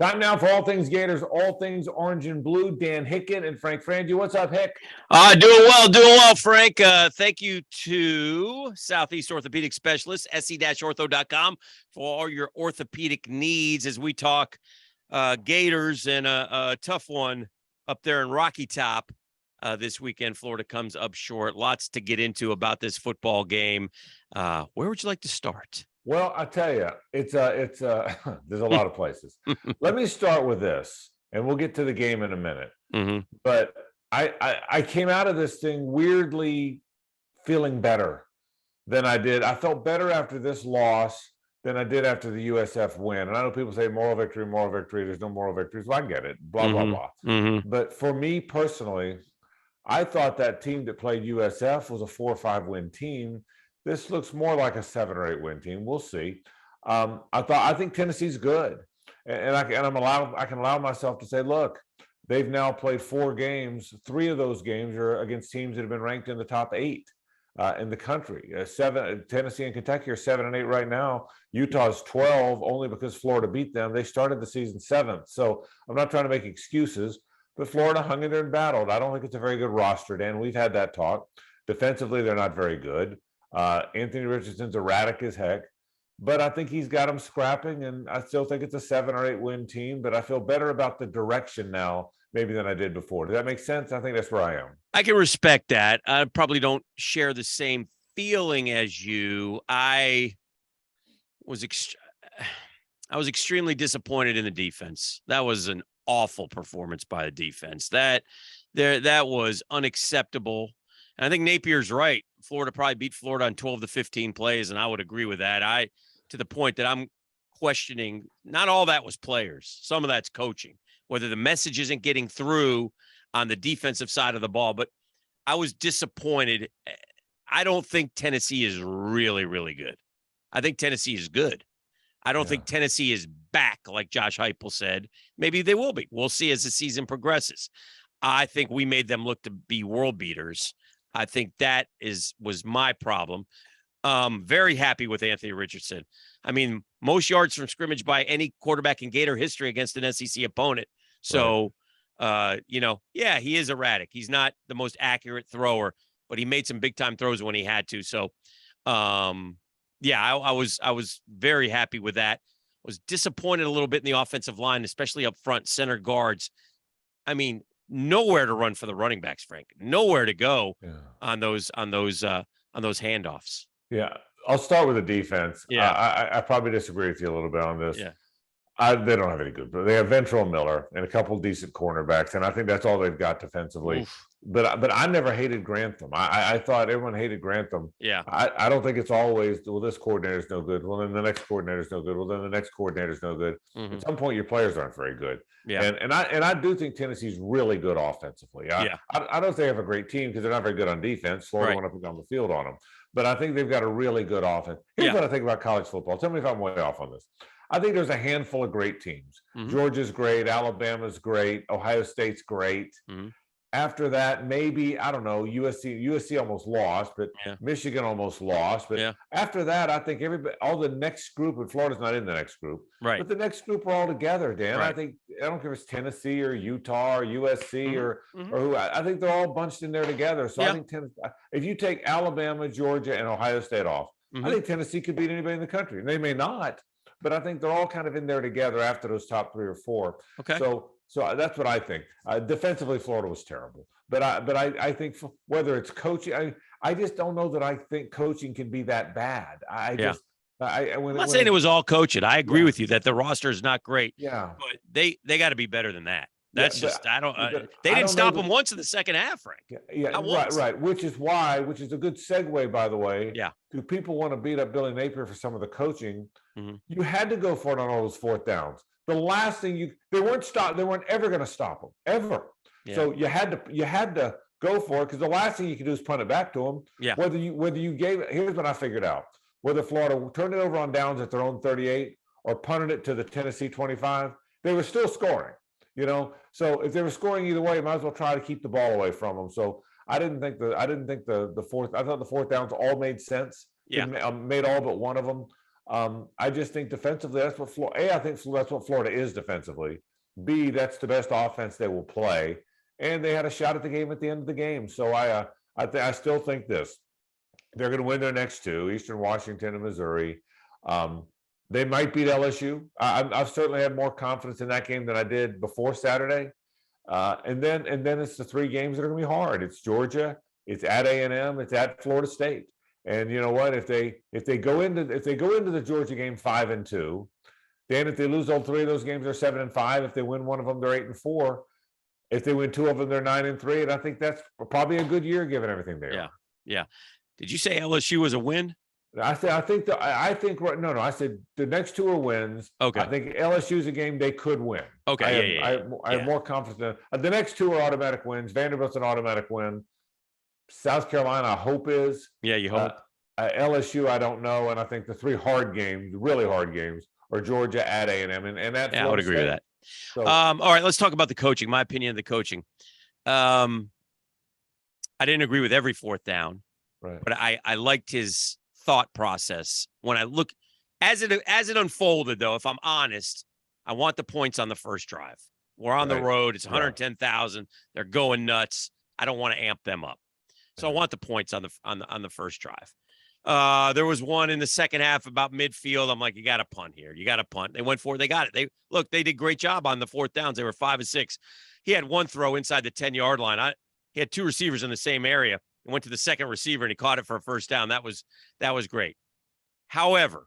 Time now for All Things Gators, All Things Orange and Blue. Dan Hicken and Frank Frangie. What's up, Hick? Doing well, Frank. Thank you to Southeast Orthopedic Specialists, se-ortho.com, for all your orthopedic needs as we talk Gators and a tough one up there in Rocky Top this weekend. Florida comes up short. Lots to get into about this football game. Where would you like to start? Well, I tell you, it's there's a lot of places. Let me start with this, and we'll get to the game in a minute. Mm-hmm. But I came out of this thing weirdly feeling better than I did. I felt better after this loss than I did after the USF win. And I know people say moral victory. There's no moral victories. Well, I get it. Blah, blah, blah. Mm-hmm. But for me personally, I thought that team that played USF was a 4 or 5 win team. This looks more like a 7 or 8 win team. We'll see. I think Tennessee's good, and I can allow myself to say, look, they've now played 4 games. 3 of those games are against teams that have been ranked in the top 8 in the country. Tennessee and Kentucky are 7 and 8 right now. Utah's 12 only because Florida beat them. They started the season 7th. So I'm not trying to make excuses, but Florida hung in there and battled. I don't think it's a very good roster, Dan. We've had that talk. Defensively, they're not very good. Anthony Richardson's erratic as heck, but I think he's got them scrapping, and I still think it's a 7 or 8 win team, but I feel better about the direction now maybe than I did before. Does that make sense? I think that's where I am. I can respect that. I probably don't share the same feeling as you. I was extremely disappointed in the defense. That was an awful performance by the defense. That was unacceptable. And I think Napier's right. Florida probably beat Florida on 12 to 15 plays, and I would agree with that. To the point that I'm questioning, not all that was players. Some of that's coaching, whether the message isn't getting through on the defensive side of the ball. But I was disappointed. I don't think Tennessee is really, really good. I think Tennessee is good. I don't think Tennessee is back, like Josh Heupel said. Maybe they will be. We'll see as the season progresses. I think we made them look to be world beaters. I think that was my problem. Very happy with Anthony Richardson. I mean, most yards from scrimmage by any quarterback in Gator history against an SEC opponent. So, he is erratic. He's not the most accurate thrower, but he made some big time throws when he had to. So, I was very happy with that. Was disappointed a little bit in the offensive line, especially up front, center guards. I mean, nowhere to run for the running backs, Frank. Nowhere to go on those handoffs. Yeah, I'll start with the defense. Yeah, I probably disagree with you a little bit on this. Yeah, they don't have any good, but they have Ventrell Miller and a couple decent cornerbacks, and I think that's all they've got defensively. Oof. But I never hated Grantham. I thought everyone hated Grantham. Yeah. I don't think it's always, well, this coordinator's no good. Well, then the next coordinator's no good. Well, then the next coordinator's no good. Mm-hmm. At some point, your players aren't very good. Yeah. And I do think Tennessee's really good offensively. I don't think they have a great team because they're not very good on defense. Florida went up and down the field on them. But I think they've got a really good offense. Here's what I think about college football. Tell me if I'm way off on this. I think there's a handful of great teams. Mm-hmm. Georgia's great. Alabama's great. Ohio State's great. Mm-hmm. After that, maybe, I don't know, USC almost lost, but Michigan almost lost. But after that, I think all the next group, and Florida's not in the next group, but the next group are all together, Dan. Right. I don't care if it's Tennessee or Utah or USC or who. I think they're all bunched in there together. So I think if you take Alabama, Georgia, and Ohio State off, I think Tennessee could beat anybody in the country. And they may not, but I think they're all kind of in there together after those top 3 or 4. Okay. So that's what I think. Defensively, Florida was terrible. But I think whether it's coaching, I just don't know that I think coaching can be that bad. I'm not saying it was all coaching. I agree with you that the roster is not great. Yeah. But they got to be better than that. That's they didn't stop them once in the second half, Frank. Right. Which is a good segue, by the way. Yeah. Do people want to beat up Billy Napier for some of the coaching? Mm-hmm. You had to go for it on all those 4th downs. The last thing they weren't ever going to stop them ever. Yeah. So you had to go for it because the last thing you could do is punt it back to them. Yeah. Whether you gave it, here's what I figured out: whether Florida turned it over on downs at their own 38 or punted it to the Tennessee 25, they were still scoring. So if they were scoring either way, you might as well try to keep the ball away from them. So I didn't think the fourth. I thought the 4th downs all made sense. Yeah. Made all but one of them. I just think defensively, that's what Florida. I think that's what Florida is defensively. B, that's the best offense they will play, and they had a shot at the game at the end of the game. So I still think this. They're going to win their next two: Eastern Washington and Missouri. They might beat LSU. I've certainly had more confidence in that game than I did before Saturday. And then it's the three games that are going to be hard. It's Georgia, it's at A&M, it's at Florida State. And you know what? If they go into the Georgia game 5-2, then if they lose all three of those games, they're 7-5. If they win one of them, they're 8-4. If they win two of them, they're 9-3. And I think that's probably a good year given everything they are. Yeah. Did you say LSU was a win? I think I said the next two are wins. Okay. I think LSU's a game they could win. Okay. I have more confidence. The next two are automatic wins. Vanderbilt's an automatic win. South Carolina, I hope is. Yeah, you hope. LSU, I don't know. And I think the three hard games, really hard games, are Georgia, at A&M, and that's. Yeah, I would agree with that. So, all right, let's talk about the coaching. My opinion of the coaching. I didn't agree with every fourth down, right. but I liked his thought process. When I look as it unfolded, though, if I'm honest, I want the points on the first drive. We're on the road. It's 110,000. They're going nuts. I don't want to amp them up. So I want the points on the first drive. There was one in the second half about midfield. I'm like, you got to punt here. You got to punt. They went for it. They got it. They did a great job on the fourth downs. They were 5 of 6. He had one throw inside the 10-yard line. He had two receivers in the same area. He went to the second receiver and he caught it for a first down. That was great. However,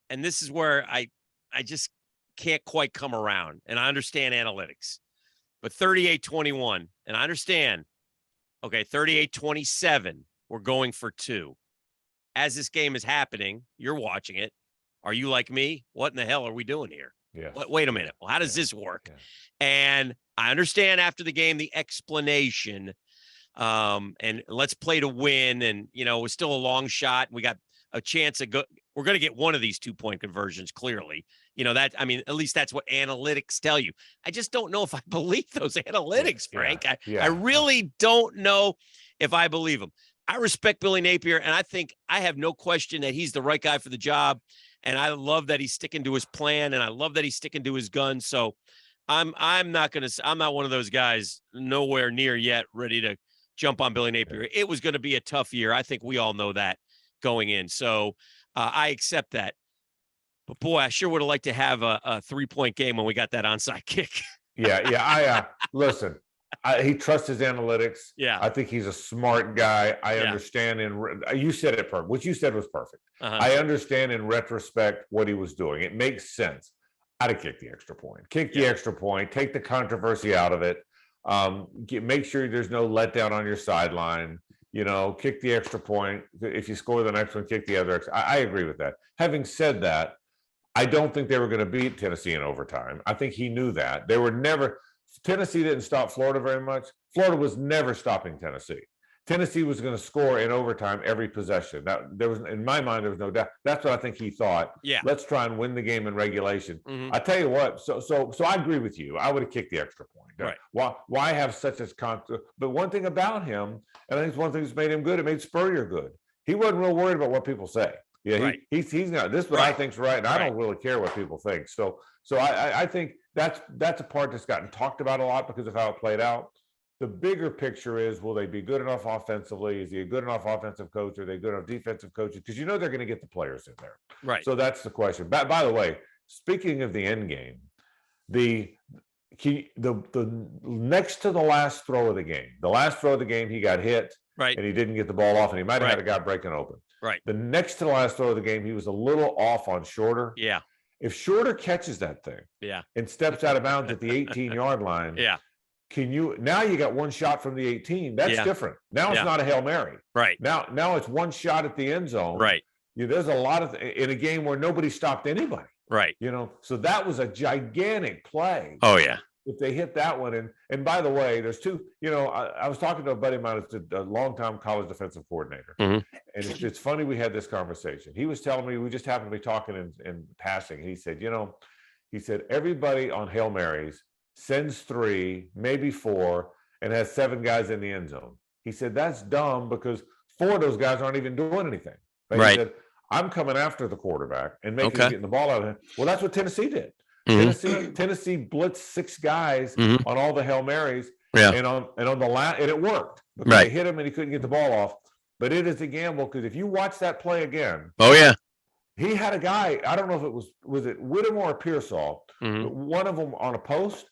and this is where I just can't quite come around, and I understand analytics, but 38-21, and I understand, okay, 38-27, we're going for 2. As this game is happening, you're watching it. Are you like me? What in the hell are we doing here? Yeah. Wait a minute. Well, how does this work? Yeah. And I understand after the game, the explanation, and let's play to win. And, it was still a long shot. We got a chance to go. We're going to get one of these 2-point conversions, clearly. At least that's what analytics tell you. I just don't know if I believe those analytics, Frank. I really don't know if I believe them. I respect Billy Napier, and I think I have no question that he's the right guy for the job. And I love that he's sticking to his plan, and I love that he's sticking to his guns. So I'm not one of those guys nowhere near yet ready to jump on Billy Napier. It was going to be a tough year. I think we all know that going in. So I accept that. But boy, I sure would have liked to have a 3-point game when we got that onside kick. Yeah. Listen. He trusts his analytics. Yeah. I think he's a smart guy. I understand. You said it perfect. What you said was perfect. I understand in retrospect what he was doing. It makes sense. I'd have kicked the extra point. Kick the extra point. Take the controversy out of it. Make sure there's no letdown on your sideline. Kick the extra point. If you score the next one, kick the other. I agree with that. Having said that, I don't think they were going to beat Tennessee in overtime. I think he knew that. Tennessee didn't stop Florida very much. Florida was never stopping Tennessee. Tennessee was going to score in overtime every possession. In my mind, there was no doubt. That's what I think he thought. Yeah. Let's try and win the game in regulation. Mm-hmm. I tell you what. So I agree with you. I would have kicked the extra point. Right. Why have such a But one thing about him, and I think it's one thing that's made him good. It made Spurrier good. He wasn't real worried about what people say. Yeah, right. He's not. This is what I think's right, and I don't really care what people think. So I think that's a part that's gotten talked about a lot because of how it played out. The bigger picture is, will they be good enough offensively? Is he a good enough offensive coach? Are they good enough defensive coaches? Because they're going to get the players in there. Right. So that's the question. By the way, speaking of the end game, the next to the last throw of the game, he got hit. Right. And he didn't get the ball off, and he might have had a guy breaking open. Right. The next to the last throw of the game, he was a little off on Shorter. Yeah. If Shorter catches that thing, and steps out of bounds at the 18-yard line, now you got one shot from the 18. That's different. Now it's not a Hail Mary. Right. Now it's one shot at the end zone. Right. There's a lot of in a game where nobody stopped anybody. Right. So that was a gigantic play. Oh yeah. If they hit that one, and by the way, there's two. I was talking to a buddy of mine, a longtime college defensive coordinator, and it's funny we had this conversation. He was telling me, we just happened to be talking in passing. He said, everybody on Hail Marys sends 3, maybe 4, and has 7 guys in the end zone. He said that's dumb because 4 of those guys aren't even doing anything. But right. He said, I'm coming after the quarterback and making him Okay. getting the ball out of him. Well, that's what Tennessee did. Mhm. Tennessee blitzed 6 guys Mhm. on all the Hail Marys, Yeah. and on the last, and it worked because Right. they hit him and he couldn't get the ball off. But it is a gamble because if you watch that play again, Oh yeah. he had a guy. I don't know if it was it Whittemore or Pearsall, but one of them on a post.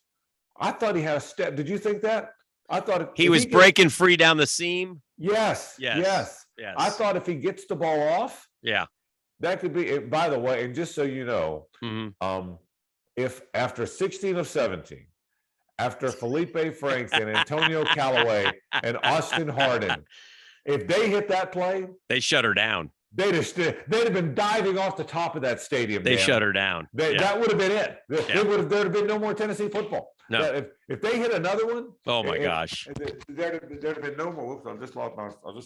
I thought he had a step. Did you think that? I thought He was breaking free down the seam. Yes. I thought if he gets the ball off, Yeah. that could be. By the way, and just so you know, if after 16 of 17, after Felipe Franks and Antonio Callaway and Austin Hardin, if they hit that play, they shut her down. They'd have been diving off the top of that stadium. They shut her down. That would have been it. There'd have been no more Tennessee football. No. If they hit another one, oh my gosh, there'd have been no more. Oops, I just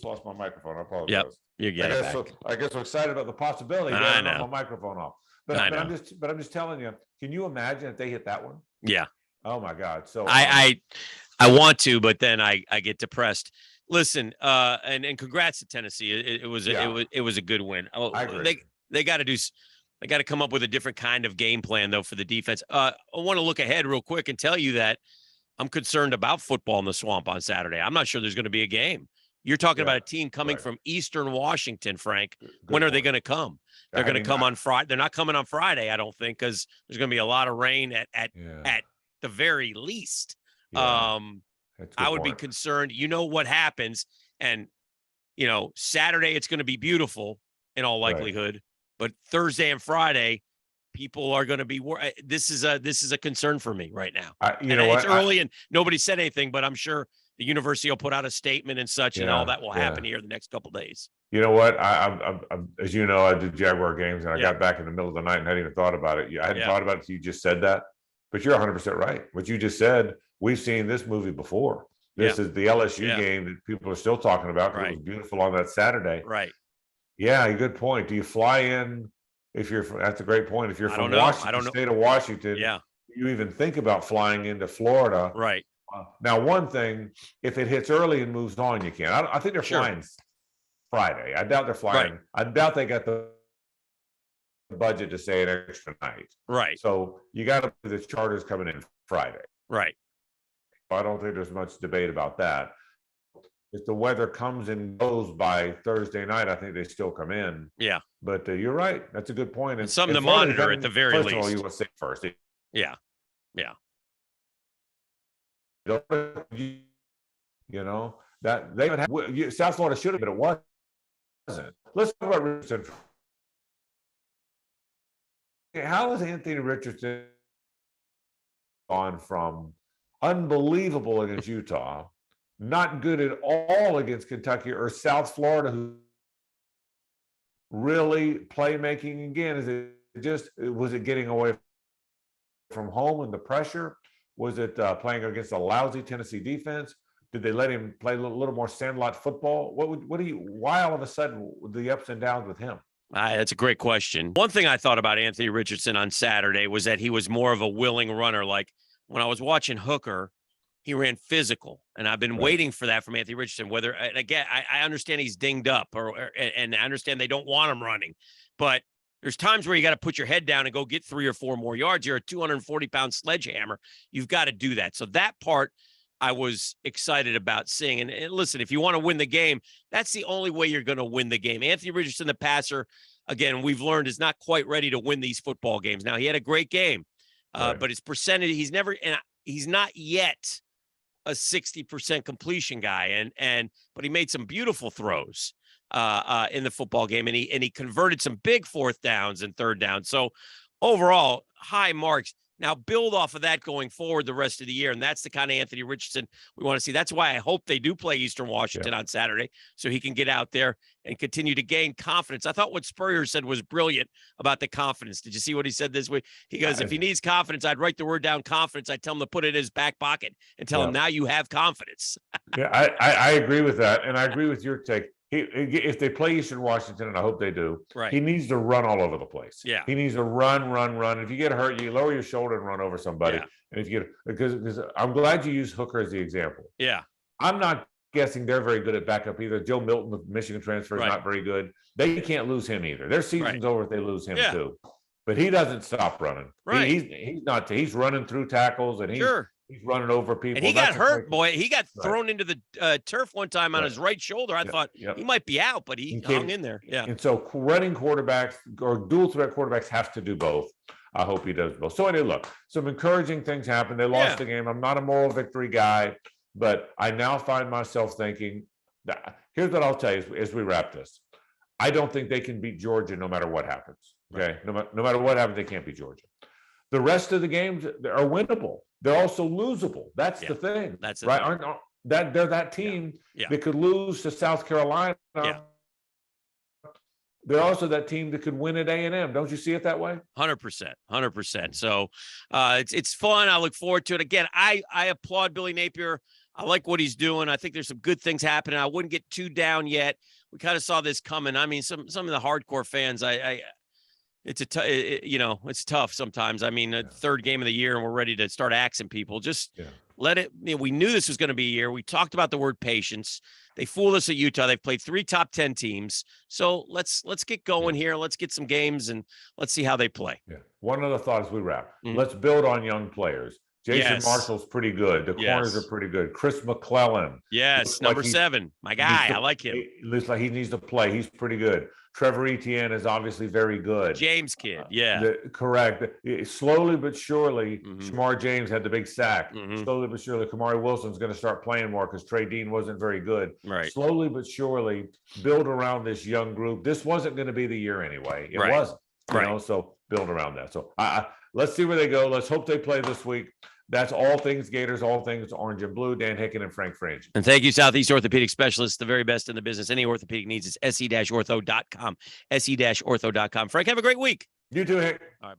lost my microphone. I apologize. Yep, you get it back. I guess I'm excited about the possibility. I know. My microphone off. But I'm just telling you. Can you imagine if they hit that one? Yeah. Oh my God. So I want to, but then I get depressed. Listen, and congrats to Tennessee. It was a good win. I agree. They got to come up with a different kind of game plan though for the defense. I want to look ahead real quick and tell you that I'm concerned about football in the Swamp on Saturday. I'm not sure there's going to be a game. You're talking about a team coming from Eastern Washington, Frank. When are they going to come? They're going to come on Friday. They're not coming on Friday, I don't think, because there's going to be a lot of rain at the very least. Yeah. I would be concerned. You know what happens, and Saturday it's going to be beautiful in all likelihood, but Thursday and Friday, people are going to be. This is a concern for me right now. It's early and nobody said anything, but I'm sure the university will put out a statement and such, and all that will happen here the next couple of days. You know what? I'm as you know, I did Jaguar games, and I got back in the middle of the night and hadn't even thought about it. I hadn't thought about it until you just said that. But you're 100% right. What you just said, we've seen this movie before. This is the LSU game that people are still talking about. It was beautiful on that Saturday. Right. Yeah, good point. Do you fly in if you're from, that's a great point. If you're from Washington, state of Washington, you even think about flying into Florida. Right. Now, one thing, if it hits early and moves on, you can. I think they're flying Friday. I doubt they're flying. Right. I doubt they got the budget to stay an extra night. Right. So you got to the charters coming in Friday. Right. I don't think there's much debate about that. If the weather comes and goes by Thursday night, I think they still come in. Yeah. But you're right. That's a good point. And something to monitor at the very least. First of all, you want to say first. Yeah. Yeah. That they would have. South Florida should have, but it wasn't. Let's talk about Richardson. How has Anthony Richardson gone from unbelievable against Utah, not good at all against Kentucky or South Florida, who really playmaking again? Was it getting away from home and the pressure? Was it playing against a lousy Tennessee defense? Did they let him play a little more sandlot football? Why all of a sudden the ups and downs with him? That's a great question. One thing I thought about Anthony Richardson on Saturday was that he was more of a willing runner. Like when I was watching Hooker, he ran physical, and I've been waiting for that from Anthony Richardson. Whether, again, I understand he's dinged up, and I understand they don't want him running, but there's times where you got to put your head down and go get 3 or 4 more yards. You're a 240-pound sledgehammer. You've got to do that. So that part I was excited about seeing. And listen, if you want to win the game, that's the only way you're going to win the game. Anthony Richardson, the passer, again, we've learned is not quite ready to win these football games. Now, he had a great game, but his percentage, he's not yet a 60% completion guy. But he made some beautiful throws in the football game, and he converted some big 4th downs and 3rd downs. So overall, high marks. Now build off of that going forward the rest of the year, and that's the kind of Anthony Richardson we want to see. That's why I hope they do play Eastern Washington on Saturday, so he can get out there and continue to gain confidence. I thought what Spurrier said was brilliant about the confidence. Did you see what he said this week? He goes, if he needs confidence, I'd write the word down confidence. I'd tell him to put it in his back pocket and tell him, now you have confidence. I agree with that, and I agree with your take. If they play Eastern Washington, and I hope they do, he needs to run all over the place. Yeah, he needs to run. If you get hurt, you lower your shoulder and run over somebody. And if you get, because I'm glad you used Hooker as the example. Yeah, I'm not guessing they're very good at backup either. Joe Milton, the Michigan transfer, is Right. not very good. They can't lose him either. Their season's over if they lose him Yeah. too. But he doesn't stop running. Right. He's not. He's running through tackles and he's running over people. And he got hurt, boy. He got Right. thrown into the turf one time on his right shoulder. I thought he might be out, but he hung in there. Yeah. And so running quarterbacks or dual threat quarterbacks have to do both. I hope he does both. So anyway, look, some encouraging things happened. They lost the game. I'm not a moral victory guy, but I now find myself thinking that here's what I'll tell you as we wrap this. I don't think they can beat Georgia no matter what happens. Okay. No matter what happens, they can't beat Georgia. The rest of the games are winnable. They're also losable. That's the thing. That's right. Aren't that they're that team that could lose to South Carolina. They're also that team that could win at A&M. Don't you see it that way? 100%. So it's fun. I look forward to it. Again, I applaud Billy Napier. I like what he's doing. I think there's some good things happening. I wouldn't get too down yet. We kind of saw this coming. I mean, some of the hardcore fans, it's tough sometimes. I mean, third game of the year and we're ready to start axing people. Just let it. We knew this was going to be a year. We talked about the word patience. They fooled us at Utah. They've played 3 top 10 teams. So let's get going here. Let's get some games and let's see how they play. Yeah. One other thought as we wrap. Let's build on young players. Jason Marshall's pretty good. The corners are pretty good. Chris McClellan. Yes, number 7. My guy. I like him. It looks like he needs to play. He's pretty good. Trevor Etienne is obviously very good. James kid. Correct. Slowly but surely, Shamar James had the big sack. Slowly but surely, Kamari Wilson's going to start playing more because Trey Dean wasn't very good. Right. Slowly but surely, build around this young group. This wasn't going to be the year anyway. It wasn't. You know, so build around that. So let's see where they go. Let's hope they play this week. That's All Things Gators, All Things Orange and Blue. Dan Hicken and Frank Frangie. And thank you, Southeast Orthopedic Specialists, the very best in the business. Any orthopedic needs is se-ortho.com, se-ortho.com. Frank, have a great week. You too, Hick. All right, bye.